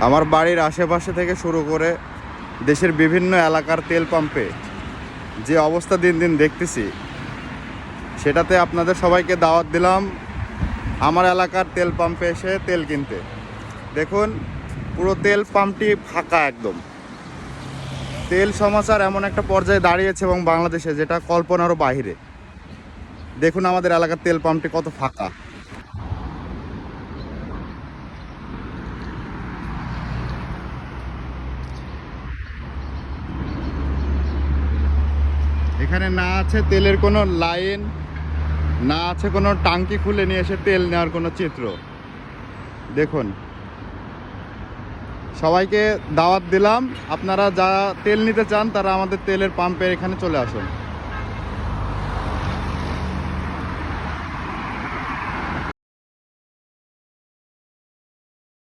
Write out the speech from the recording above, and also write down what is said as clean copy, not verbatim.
আমার বাড়ির আশেপাশে থেকে শুরু করে দেশের বিভিন্ন এলাকার তেল পাম্পে যে অবস্থা দিন দিন দেখতেছি, সেটাতে আপনাদের সবাইকে দাওয়াত দিলাম আমার এলাকার তেল পাম্পে এসে তেল কিনতে। দেখুন, পুরো তেল পাম্পটি ফাঁকা একদম। তেল সমাচার এমন একটা পর্যায়ে দাঁড়িয়েছে এবং বাংলাদেশে, যেটা কল্পনারও বাহিরে। দেখুন আমাদের এলাকার তেল পাম্পটি কত ফাঁকা। এখানে না আছে তেলের কোনো লাইন, না আছে কোনো টাঙ্কি খুলে নিয়ে এসে তেল নেওয়ার কোনো চিত্র। দেখুন, সবাইকে দাওয়াত দিলাম, আপনারা যা তেল নিতে চান তারা আমাদের তেলের পাম্পে এখানে চলে আসুন।